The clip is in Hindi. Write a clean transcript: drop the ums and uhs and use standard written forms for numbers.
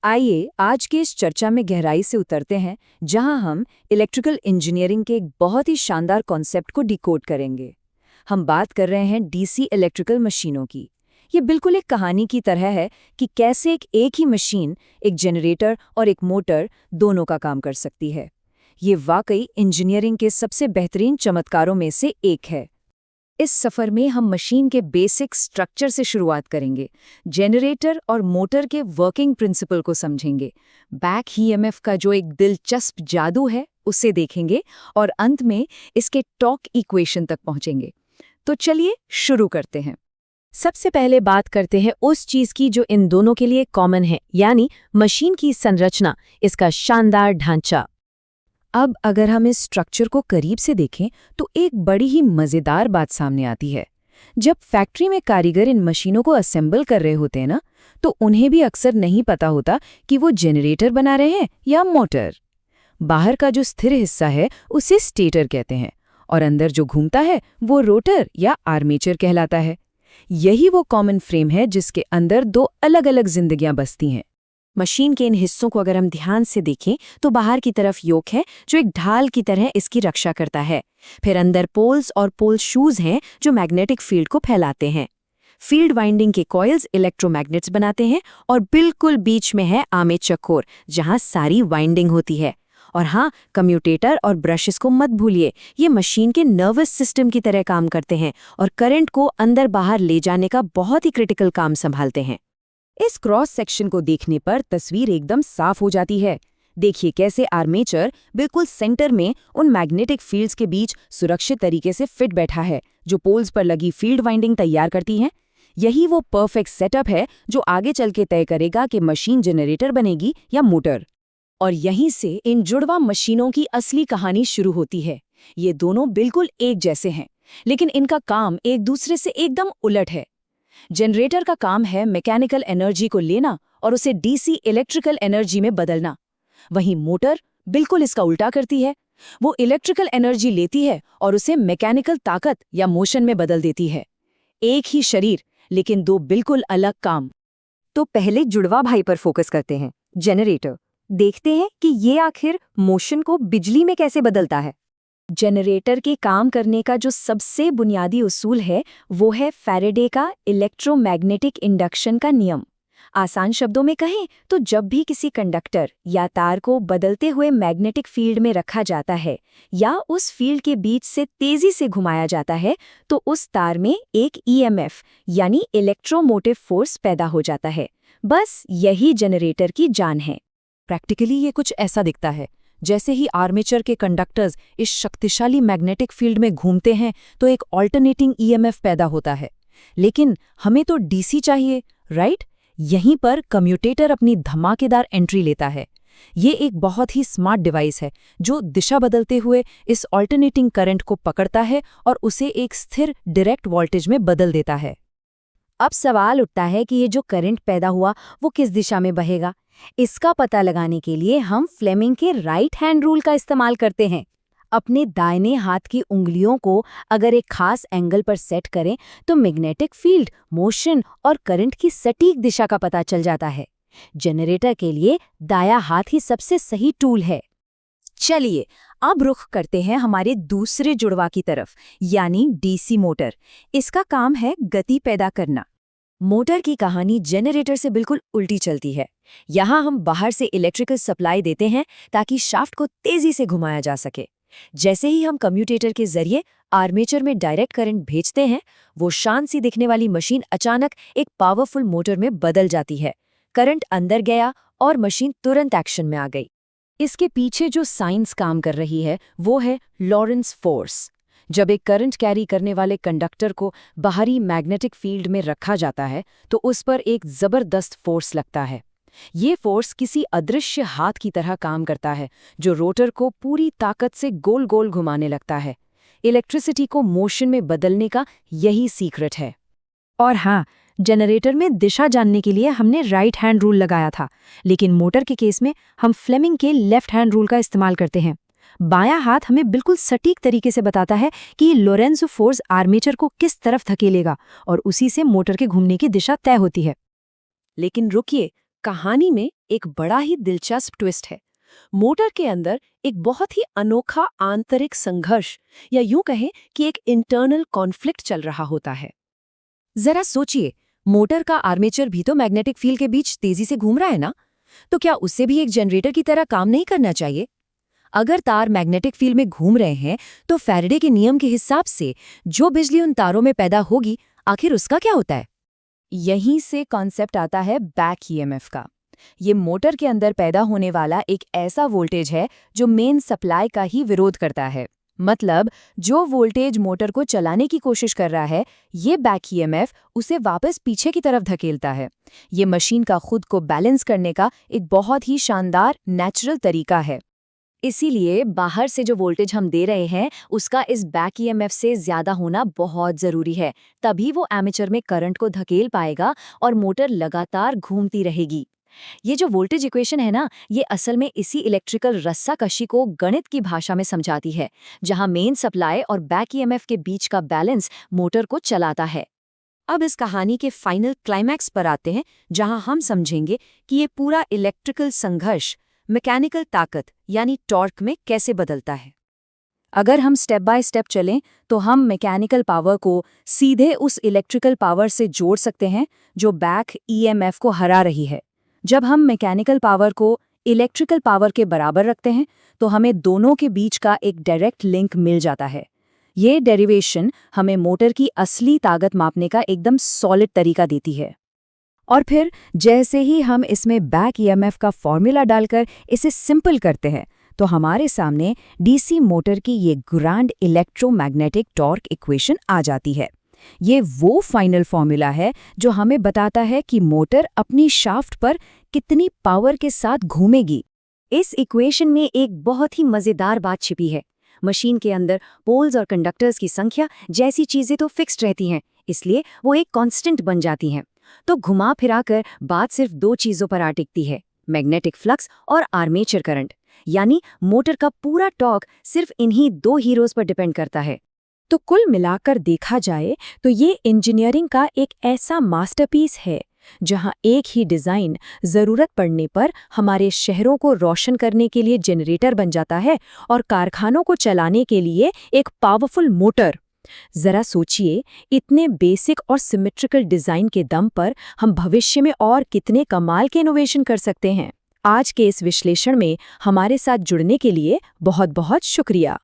आइए आज की इस चर्चा में गहराई से उतरते हैं, जहां हम इलेक्ट्रिकल इंजीनियरिंग के एक बहुत ही शानदार कॉन्सेप्ट को डिकोड करेंगे। हम बात कर रहे हैं डीसी इलेक्ट्रिकल मशीनों की। ये बिल्कुल एक कहानी की तरह है कि कैसे एक ही मशीन, एक जनरेटर और एक मोटर दोनों का काम कर सकती है। ये वाकई इंजीनियरिंग के सबसे बेहतरीन चमत्कारों में से एक है। इस सफर में हम मशीन के बेसिक स्ट्रक्चर से शुरुआत करेंगे, जनरेटर और मोटर के वर्किंग प्रिंसिपल को समझेंगे, बैक ईएमएफ का जो एक दिलचस्प जादू है उसे देखेंगे और अंत में इसके टॉर्क इक्वेशन तक पहुंचेंगे। तो चलिए शुरू करते हैं। सबसे पहले बात करते हैं उस चीज की जो इन दोनों के लिए कॉमन है, यानी मशीन की संरचना, इसका शानदार ढांचा। अब अगर हम इस स्ट्रक्चर को करीब से देखें तो एक बड़ी ही मज़ेदार बात सामने आती है। जब फैक्ट्री में कारीगर इन मशीनों को असेंबल कर रहे होते हैं ना, तो उन्हें भी अक्सर नहीं पता होता कि वो जनरेटर बना रहे हैं या मोटर। बाहर का जो स्थिर हिस्सा है उसे स्टेटर कहते हैं और अंदर जो घूमता है वो रोटर या आर्मेचर कहलाता है। यही वो कॉमन फ्रेम है जिसके अंदर दो अलग-अलग जिंदगियां बसती हैं। मशीन के इन हिस्सों को अगर हम ध्यान से देखें तो बाहर की तरफ योक है जो एक ढाल की तरह इसकी रक्षा करता है। फिर अंदर पोल्स और पोल शूज हैं जो मैग्नेटिक फील्ड को फैलाते हैं। फील्ड वाइंडिंग के कॉइल्स इलेक्ट्रोमैग्नेट्स बनाते हैं और बिल्कुल बीच में है आर्मेचर कोर, जहां सारी वाइंडिंग होती है। और हाँ, कम्यूटेटर और ब्रशेस को मत भूलिए, ये मशीन के नर्वस सिस्टम की तरह काम करते हैं और करंट को अंदर बाहर ले जाने का बहुत ही क्रिटिकल काम संभालते हैं। इस क्रॉस सेक्शन को देखने पर तस्वीर एकदम साफ हो जाती है। देखिए कैसे आर्मेचर बिल्कुल सेंटर में उन मैग्नेटिक फील्ड्स के बीच सुरक्षित तरीके से फिट बैठा है, जो पोल्स पर लगी फील्ड वाइंडिंग तैयार करती हैं। यही वो परफेक्ट सेटअप है जो आगे चल के तय करेगा कि मशीन जनरेटर बनेगी या मोटर। और यहीं से इन जुड़वा मशीनों की असली कहानी शुरू होती है। ये दोनों बिल्कुल एक जैसे हैं, लेकिन इनका काम एक दूसरे से एकदम उलट है। जनरेटर का काम है मैकेनिकल एनर्जी को लेना और उसे डीसी इलेक्ट्रिकल एनर्जी में बदलना। वहीं मोटर बिल्कुल इसका उल्टा करती है। वो इलेक्ट्रिकल एनर्जी लेती है और उसे मैकेनिकल ताकत या मोशन में बदल देती है। एक ही शरीर, लेकिन दो बिल्कुल अलग काम। तो पहले जुड़वा भाई पर फोकस करते हैं, जनरेटर। देखते हैं कि ये आखिर मोशन को बिजली में कैसे बदलता है। जनरेटर के काम करने का जो सबसे बुनियादी उसूल है वो है फैराडे का इलेक्ट्रोमैग्नेटिक इंडक्शन का नियम। आसान शब्दों में कहें तो जब भी किसी कंडक्टर या तार को बदलते हुए मैग्नेटिक फील्ड में रखा जाता है या उस फील्ड के बीच से तेजी से घुमाया जाता है, तो उस तार में एक ईएमएफ यानी इलेक्ट्रोमोटिव फोर्स पैदा हो जाता है। बस यही जनरेटर की जान है। प्रैक्टिकली ये कुछ ऐसा दिखता है, जैसे ही आर्मेचर के कंडक्टर्स इस शक्तिशाली मैग्नेटिक फील्ड में घूमते हैं तो एक ऑल्टरनेटिंग ईएमएफ पैदा होता है। लेकिन हमें तो डीसी चाहिए, राइट? यहीं पर कम्यूटेटर अपनी धमाकेदार एंट्री लेता है। ये एक बहुत ही स्मार्ट डिवाइस है जो दिशा बदलते हुए इस ऑल्टरनेटिंग करंट को पकड़ता है और उसे एक स्थिर डायरेक्ट वोल्टेज में बदल देता है। अब सवाल उठता है कि ये जो करंट पैदा हुआ वो किस दिशा में बहेगा। इसका पता लगाने के लिए हम फ्लेमिंग के राइट हैंड रूल का इस्तेमाल करते हैं। अपने दाहिने हाथ की उंगलियों को अगर एक खास एंगल पर सेट करें तो मैग्नेटिक फील्ड, मोशन और करंट की सटीक दिशा का पता चल जाता है। जनरेटर के लिए दायां हाथ ही सबसे सही टूल है। चलिए अब रुख करते हैं हमारे दूसरे जुड़वा की तरफ, यानी डीसी मोटर। इसका काम है गति पैदा करना। मोटर की कहानी जनरेटर से बिल्कुल उल्टी चलती है। यहाँ हम बाहर से इलेक्ट्रिकल सप्लाई देते हैं ताकि शाफ्ट को तेजी से घुमाया जा सके। जैसे ही हम कम्यूटेटर के जरिए आर्मेचर में डायरेक्ट करंट भेजते हैं, वो शांत सी दिखने वाली मशीन अचानक एक पावरफुल मोटर में बदल जाती है। करंट अंदर गया और मशीन तुरंत एक्शन में आ गई। इसके पीछे जो साइंस काम कर रही है वो है लॉरेंस फोर्स। जब एक करंट कैरी करने वाले कंडक्टर को बाहरी मैग्नेटिक फील्ड में रखा जाता है तो उस पर एक जबरदस्त फोर्स लगता है। ये फोर्स किसी अदृश्य हाथ की तरह काम करता है जो रोटर को पूरी ताकत से गोल गोल घुमाने लगता है। इलेक्ट्रिसिटी को मोशन में बदलने का यही सीक्रेट है। और हाँ, जनरेटर में दिशा जानने के लिए हमने राइट हैंड रूल लगाया था, लेकिन मोटर के केस में हम फ्लेमिंग के लेफ्ट हैंड रूल का इस्तेमाल करते हैं। बायां हाथ हमें बिल्कुल सटीक तरीके से बताता है कि लोरेंज़ो फोर्स आर्मेचर को किस तरफ धकेलेगा और उसी से मोटर के घूमने की दिशा तय होती है। लेकिन रुकिए, कहानी में एक बड़ा ही दिलचस्प ट्विस्ट है। मोटर के अंदर एक बहुत ही अनोखा आंतरिक संघर्ष या यूं कहें कि एक इंटरनल कॉन्फ्लिक्ट चल रहा होता है। जरा सोचिए, मोटर का आर्मेचर भी तो मैग्नेटिक फील्ड के बीच तेजी से घूम रहा है ना? तो क्या उससे भी एक जनरेटर की तरह काम नहीं करना चाहिए? अगर तार मैग्नेटिक फील्ड में घूम रहे हैं तो फैराडे के नियम के हिसाब से जो बिजली उन तारों में पैदा होगी, आखिर उसका क्या होता है? यहीं से कॉन्सेप्ट आता है बैक ईएमएफ का। ये मोटर के अंदर पैदा होने वाला एक ऐसा वोल्टेज है जो मेन सप्लाई का ही विरोध करता है। मतलब जो वोल्टेज मोटर को चलाने की कोशिश कर रहा है, ये बैक ईएमएफ उसे वापस पीछे की तरफ धकेलता है। ये मशीन का खुद को बैलेंस करने का एक बहुत ही शानदार नेचुरल तरीका है। इसीलिए बाहर से जो वोल्टेज हम दे रहे हैं उसका इस बैक ईएमएफ से ज्यादा होना बहुत जरूरी है, तभी वो आर्मेचर में करंट को धकेल पाएगा और मोटर लगातार घूमती रहेगी। ये जो वोल्टेज इक्वेशन है ना, ये असल में इसी इलेक्ट्रिकल रस्साकशी को गणित की भाषा में समझाती है, जहां मेन सप्लाई और बैक ईएमएफ के बीच का बैलेंस मोटर को चलाता है। अब इस कहानी के फाइनल क्लाइमैक्स पर आते हैं, जहां हम समझेंगे कि ये पूरा इलेक्ट्रिकल संघर्ष मैकेनिकल ताकत यानी टॉर्क में कैसे बदलता है। अगर हम स्टेप बाय स्टेप चलें तो हम मैकेनिकल पावर को सीधे उस इलेक्ट्रिकल पावर से जोड़ सकते हैं जो बैक ईएमएफ को हरा रही है। जब हम मैकेनिकल पावर को इलेक्ट्रिकल पावर के बराबर रखते हैं तो हमें दोनों के बीच का एक डायरेक्ट लिंक मिल जाता है। ये डेरिवेशन हमें मोटर की असली ताकत मापने का एकदम सॉलिड तरीका देती है। और फिर जैसे ही हम इसमें बैक ईएमएफ का फॉर्मूला डालकर इसे सिंपल करते हैं तो हमारे सामने डीसी मोटर की ये ग्रैंड इलेक्ट्रोमैग्नेटिक टॉर्क इक्वेशन आ जाती है। ये वो फाइनल फॉर्मूला है जो हमें बताता है कि मोटर अपनी शाफ्ट पर कितनी पावर के साथ घूमेगी। इस इक्वेशन में एक बहुत ही मजेदार बात छिपी है। मशीन के अंदर पोल्स और कंडक्टर्स की संख्या जैसी चीजें तो फिक्स्ड रहती हैं, इसलिए वो एक कांस्टेंट बन जाती हैं। तो घुमा फिराकर बात सिर्फ दो चीजों पर आ टिकती है, मैग्नेटिक फ्लक्स और आर्मेचर करंट। यानी मोटर का पूरा टॉर्क सिर्फ इन्हीं दो हीरोज पर डिपेंड करता है। तो कुल मिलाकर देखा जाए तो ये इंजीनियरिंग का एक ऐसा मास्टरपीस है जहां एक ही डिजाइन जरूरत पड़ने पर हमारे शहरों को रोशन करने के लिए जनरेटर बन जाता है और कारखानों को चलाने के लिए एक पावरफुल मोटर। जरा सोचिए, इतने बेसिक और सिमेट्रिकल डिजाइन के दम पर हम भविष्य में और कितने कमाल के इनोवेशन कर सकते हैं। आज के इस विश्लेषण में हमारे साथ जुड़ने के लिए बहुत बहुत शुक्रिया।